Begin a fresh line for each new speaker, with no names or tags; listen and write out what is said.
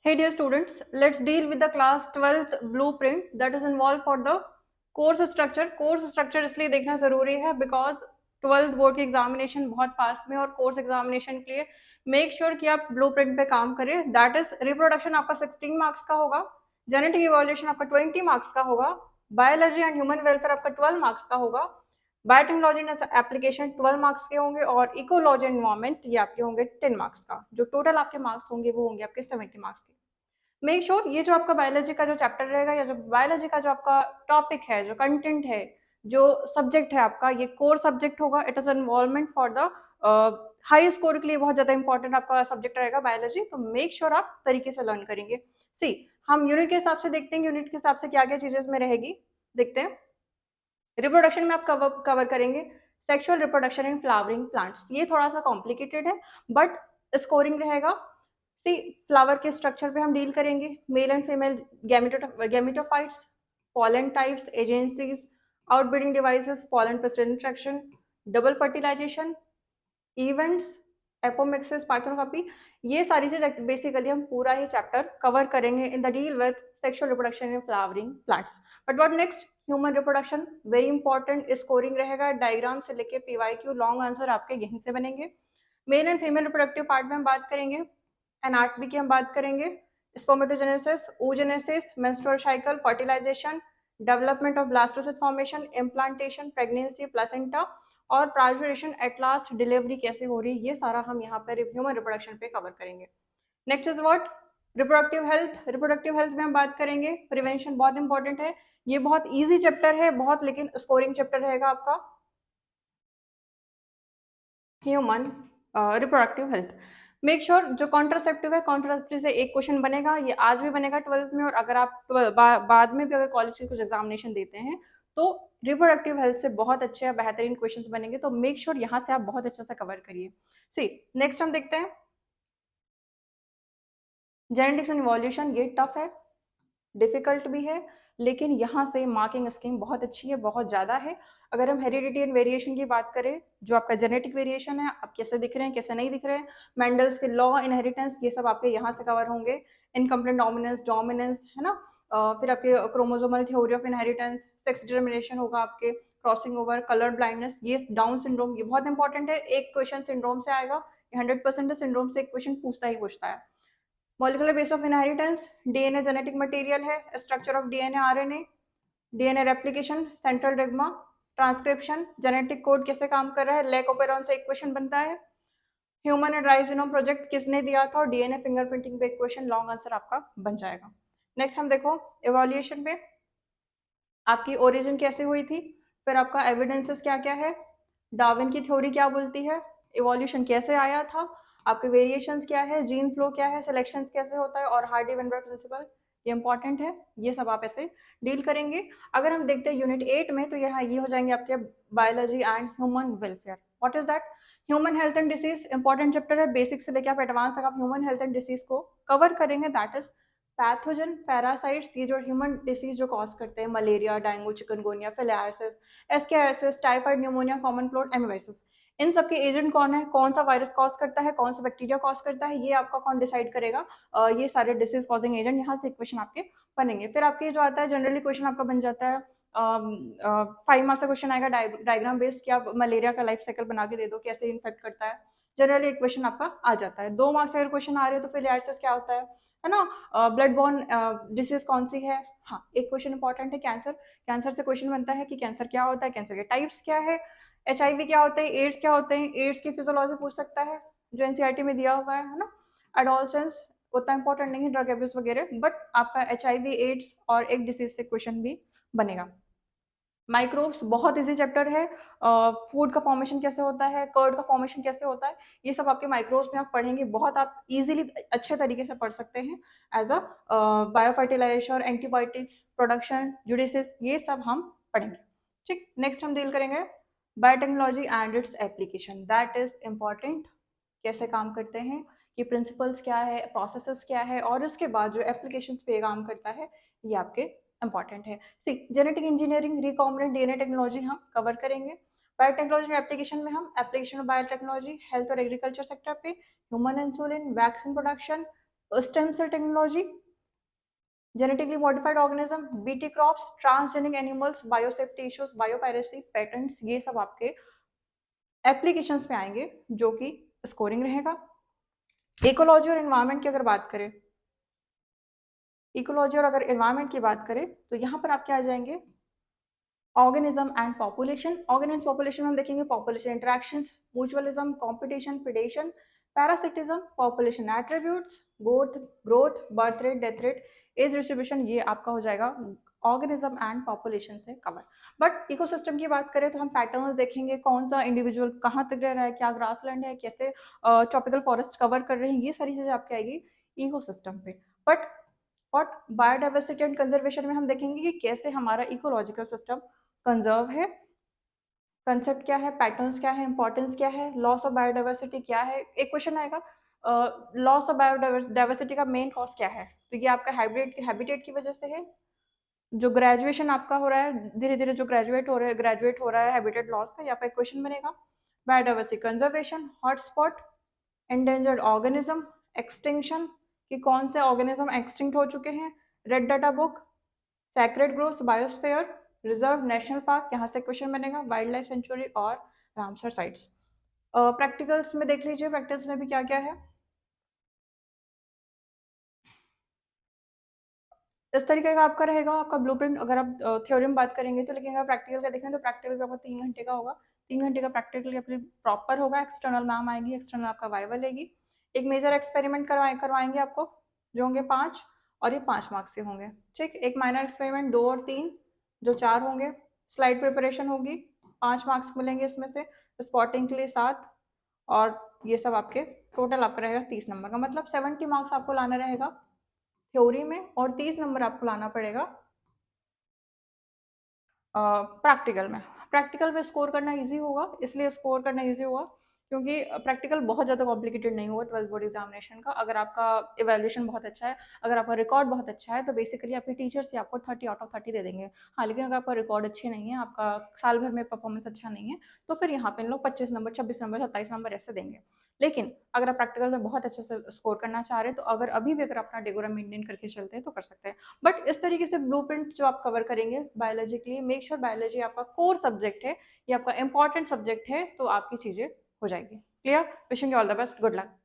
Hey dear students, let's deal with the class 12th blueprint that is involved for the course structure. Course structure इसलिए देखना जरूरी है because 12th board की examination बहुत पास में, और कोर्स एग्जामिनेशन के लिए मेक श्योर कि आप ब्लूप्रिंट पे काम करें. दैट इज रिप्रोडक्शन आपका 16 मार्क्स का होगा, जेनेटिक इवोल्यूशन आपका 20 मार्क्स का होगा, बायोलॉजी एंड ह्यूमन वेलफेयर आपका 12 मार्क्स का होगा, बायोटेक्नोलॉजी एंड एप्लीकेशन 12 मार्क्स के होंगे, और इकोलॉजी एंड एनवायरमेंट ये आपके होंगे 10 मार्क्स का. जो टोटल आपके मार्क्स होंगे वो होंगे आपके 70 मार्क्स के. मेक श्योर ये जो आपका बायोलॉजी का जो चैप्टर रहेगा, या जो बायोलॉजी का जो आपका टॉपिक है, जो कंटेंट है, जो सब्जेक्ट है आपका, ये कोर सब्जेक्ट होगा. It is involvement for the high score के लिए बहुत ज्यादा इंपॉर्टेंट आपका सब्जेक्ट रहेगा बायोलॉजी. तो मेक श्योर आप तरीके से लर्न करेंगे. सी, हम यूनिट के हिसाब से देखते हैं, यूनिट के हिसाब से क्या क्या चीजें में रहेगी देखते हैं. रिप्रोडक्शन में आप कवर करेंगे sexual reproduction in flowering plants. ये थोड़ा सा कॉम्प्लिकेटेड है बट स्कोरिंग रहेगा. सी, फ्लावर के स्ट्रक्चर पे हम डील करेंगे, male and female gametophytes, pollen types, agencies, outbreeding devices, pollen pesticide interaction, double fertilisation, events, apomixis, parthenocarpy. ये सारी चीज बेसिकली हम पूरा ही चैप्टर कवर करेंगे in the deal with sexual reproduction in flowering plants. But what next? Human reproduction very important. Scoring रहेगा diagram से लेके PYQ, long answer आपके यहीं से बनेंगे. Mail and female reproductive part में हम बात करेंगे, एनाटॉमी की हम बात करेंगे, spermatogenesis, oogenesis, menstrual cycle, fertilization, development of blastocyst formation, implantation, pregnancy, placenta, और प्राइवेशन एट लास्ट डिलीवरी कैसे हो रही है, ये सारा हम यहाँ पर ह्यूमन रिप्रोडक्शन पे कवर करेंगे. Next is what? Reproductive health. Reproductive health में हम बात करेंगे प्रिवेंशन. बहुत इंपॉर्टेंट है, ये बहुत इजी चैप्टर है बहुत, लेकिन स्कोरिंग चैप्टर रहेगा आपका human reproductive health. Make sure जो कॉन्ट्रासेप्टिव है, कॉन्ट्रासेप्टिव से एक क्वेश्चन बनेगा, ये आज भी बनेगा 12th में, और अगर आप बाद में भी अगर कॉलेज के कुछ एग्जामिनेशन देते हैं तो रिप्रोडक्टिव हेल्थ से बहुत अच्छे बेहतरीन क्वेश्चंस बनेंगे. तो मेक श्योर यहाँ से आप बहुत अच्छे से कवर करिए. सी, नेक्स्ट हम देखते हैं जेनेटिक्स एंड इवोल्यूशन. ये टफ है, डिफिकल्ट भी है, लेकिन यहाँ से मार्किंग स्कीम बहुत अच्छी है, बहुत ज़्यादा है. अगर हम हेरिडिटी एंड वेरिएशन की बात करें, जो आपका जेनेटिक वेरिएशन है, आप कैसे दिख रहे हैं कैसे नहीं दिख रहे हैं, मेंडल्स के लॉ, इनहेरिटेंस, ये सब आपके यहाँ से कवर होंगे. इनकम्प्लीट डोमिनेंस, डोमिनेंस है ना. फिर आपके chromosomal theory of inheritance, sex determination होगा आपके, क्रॉसिंग ओवर, कलर ब्लाइंडनेस, ये डाउन सिंड्रोम, ये बहुत इंपॉर्टेंट है. एक क्वेश्चन सिंड्रोम से आएगा, 100% सिंड्रोम से एक क्वेश्चन पूछता ही पूछता है. Molecular base of inheritance, DNA genetic material है, structure of DNA RNA, DNA replication, central dogma, transcription, genetic code कैसे काम कर रहा है, लैक ओपेरॉन से एक क्वेश्चन बनता है. Human and rice genome project किसने दिया था, और डीएनए फिंगरप्रिंटिंग पे एक क्वेश्चन लॉन्ग आंसर आपका बन जाएगा. नेक्स्ट हम देखो इवोल्यूशन पे, आपकी ओरिजिन कैसे हुई थी, फिर आपका एविडेंसेस क्या क्या है, डार्विन की थ्योरी क्या बोलती है, इवोल्यूशन कैसे आया था, आपके वेरिएशंस क्या है, जीन फ्लो क्या है, सिलेक्शन कैसे होता है, और हार्डी वेनबर्ग प्रिंसिपल, ये इंपॉर्टेंट है. ये सब आप ऐसे डील करेंगे. अगर हम देखते हैं यूनिट 8 में, तो यहाँ ये हो जाएंगे आपके biology and human welfare. What is that? Human health and disease important chapter है, बेसिक से लेकर आप एडवांस तक आप ह्यूमन हेल्थ एंड डिसीज को कवर करेंगे. दैट इज पैथोजन, पैरासाइट्स, ये जो ह्यूमन डिसीज जो कॉज करते हैं, malaria, dengue, chikungunya, filariasis, ascariasis, typhoid, pneumonia, common cold, amoebiasis, इन सबके एजेंट कौन है, कौन सा वायरस कॉज करता है, कौन सा बैक्टीरिया कॉज करता है, ये आपका कौन डिसाइड करेगा. ये सारे डिसीज कॉजिंग एजेंट, यहाँ से क्वेश्चन आपके बनेंगे. फिर आपके जो आता है जनरली क्वेश्चन आपका बन जाता है 5 मार्क्स का क्वेश्चन आएगा डायग्राम बेस्ड, कि आप मलेरिया का लाइफ साइकिल बना के दे दो कैसे इन्फेक्ट करता है. जनरली एक क्वेश्चन आपका आ जाता है. 2 मार्क्स अगर क्वेश्चन आ रहे हो तो फिलियारिसिस क्या होता है ना. ब्लड बॉर्न डिसीज कौन सी है. हाँ, एक क्वेश्चन इंपॉर्टेंट है कैंसर. कैंसर से क्वेश्चन बनता है कि कैंसर क्या होता है, कैंसर के टाइप्स क्या है, एचआईवी क्या होता है, एड्स क्या होते हैं, एड्स की फिजियोलॉजी पूछ सकता है जो एनसीईआरटी में दिया हुआ है ना. एडोलसेंस उतना इंपॉर्टेंट नहीं है, ड्रग एब्यूज वगैरह, बट आपका एचआईवी, एड्स और एक डिसीज से क्वेश्चन भी बनेगा. माइक्रोब्स बहुत इजी चैप्टर है. फूड का फॉर्मेशन कैसे होता है, कर्ड का फॉर्मेशन कैसे होता है, ये सब आपके माइक्रोब्स में आप पढ़ेंगे. बहुत आप इजीली अच्छे तरीके से पढ़ सकते हैं एज अ बायोफर्टिलाइजेशन, एंटीबायोटिक्स प्रोडक्शन, जुडिसिस, ये सब हम पढ़ेंगे. ठीक, नेक्स्ट हम डील करेंगे biotechnology and its application. That is important, कैसे काम करते हैं, कि प्रिंसिपल्स क्या है, प्रोसेसेस क्या है, और इसके बाद जो एप्लीकेशन पे काम करता है, ये आपके इंपॉर्टेंट है. See, genetic engineering, recombinant DNA technology हम कवर करेंगे. बायोटेक्नोलॉजी एप्लीकेशन में हम एप्लीकेशन ऑफ बायोटेक्नोलॉजी हेल्थ और एग्रीकल्चर सेक्टर पे, human insulin, vaccine production, stem cell technology, genetically modified organism, BT crops, transgenic animals, biosafety issues, biopiracy, patents, ये सब आपके applications पे आएंगे जो कि स्कोरिंग रहेगा। इकोलॉजी और एनवायरनमेंट की अगर बात करें, इकोलॉजी और अगर एनवायरनमेंट की बात करें तो यहाँ पर आप क्या आ जाएंगे, organism and population. Organism population में हम देखेंगे population interactions, mutualism, competition, predation, parasitism, population attributes, growth, birth rate, death rate, age distribution, ये आपका हो जाएगा ऑर्गेनिज्म एंड पॉपुलेशन से कवर। बट इकोसिस्टम की बात करें तो हम पैटर्न्स देखेंगे, कौन सा इंडिविजुअल कहाँ तक रह रहा है, क्या ग्रासलैंड है, कैसे ट्रॉपिकल फॉरेस्ट कवर कर रहे हैं, ये सारी चीजें आपकी आएगी इकोसिस्टम पे। बट और बायोडाइवर्सिटी एंड कंजर्वेशन में हम देखेंगे कि कैसे हमारा इकोलॉजिकल सिस्टम कंजर्व है, कंसेप्ट क्या है, पैटर्न्स क्या है, इंपॉर्टेंस क्या है, लॉस ऑफ बायोडाइवर्सिटी क्या है। एक क्वेश्चन आएगा लॉस ऑफ बायोडाइवर्सिटी का मेन कॉज क्या है, तो ये आपका हैबिटेट की वजह से है। जो ग्रेजुएशन आपका हो रहा है धीरे धीरे, जो ग्रेजुएट हो रहा है हैबिटेट लॉस का, ये आपका क्वेश्चन बनेगा। Biodiversity conservation, hotspot, endangered organism, extinction, कि कौन से ऑर्गेनिज्म एक्सटिंक्ट हो चुके हैं, red data book, sacred groves, biosphere reserve, national park, यहाँ से क्वेश्चन बनेगा, वाइल्ड लाइफ सेंचुरी और रामसर साइट्स। प्रैक्टिकल्स में देख लीजिए, प्रैक्टिकल्स में भी क्या क्या है। इस तरीके का आपका रहेगा आपका ब्लूप्रिंट। अगर आप थ्योरी में बात करेंगे तो, लेकिन अगर प्रैक्टिकल का देखें तो प्रैक्टिकल का आपका 3 घंटे का होगा। 3 घंटे का प्रैक्टिकल अपनी प्रॉपर होगा। एक्सटर्नल मैम आएगी, एक्सटर्नल आपका वाइवा लेगी। एक मेजर एक्सपेरिमेंट करवाएंगे आपको, जो होंगे 5, और ये 5 मार्क्स के होंगे। ठीक, एक माइनर एक्सपेरिमेंट 2 और 3, जो 4 होंगे। स्लाइड प्रिपरेशन होगी, 5 मार्क्स मिलेंगे इसमें से। स्पॉटिंग के लिए 7, और ये सब आपके टोटल आपका रहेगा 30 नंबर का, मतलब 70 मार्क्स आपको लाना रहेगा थ्योरी में, और 30 नंबर आपको लाना पड़ेगा प्रैक्टिकल में। प्रैक्टिकल में स्कोर करना इजी होगा, इसलिए स्कोर करना इजी होगा क्योंकि प्रैक्टिकल बहुत ज़्यादा कॉम्प्लिकेटेड नहीं होगा 12th बोर्ड एग्जामिनेशन का। अगर आपका इवैल्यूएशन बहुत अच्छा है, अगर आपका रिकॉर्ड बहुत अच्छा है, तो बेसिकली आपके टीचर्स ही आपको 30 आउट ऑफ 30 दे देंगे। हाँ, लेकिन अगर आपका रिकॉर्ड अच्छे नहीं है, आपका साल भर में परफॉर्मेंस अच्छा नहीं है, तो फिर यहाँ पे इन लोग 25 नंबर, 26 नंबर, 27 नंबर ऐसे देंगे। लेकिन अगर आप प्रैक्टिकल में बहुत अच्छे से स्कोर करना चाह रहे हैं, तो अगर अभी भी अगर अपना डेकोरम मेंटेन करके चलते हैं तो कर सकते हैं। बट इस तरीके से ब्लूप्रिंट जो आप कवर करेंगे बायोलॉजी के लिए, मेक श्योर बायोलॉजी आपका कोर सब्जेक्ट है, ये आपका इंपॉर्टेंट सब्जेक्ट है, तो आपकी चीजें हो जाएगी clear. Wishing you all the best, good luck.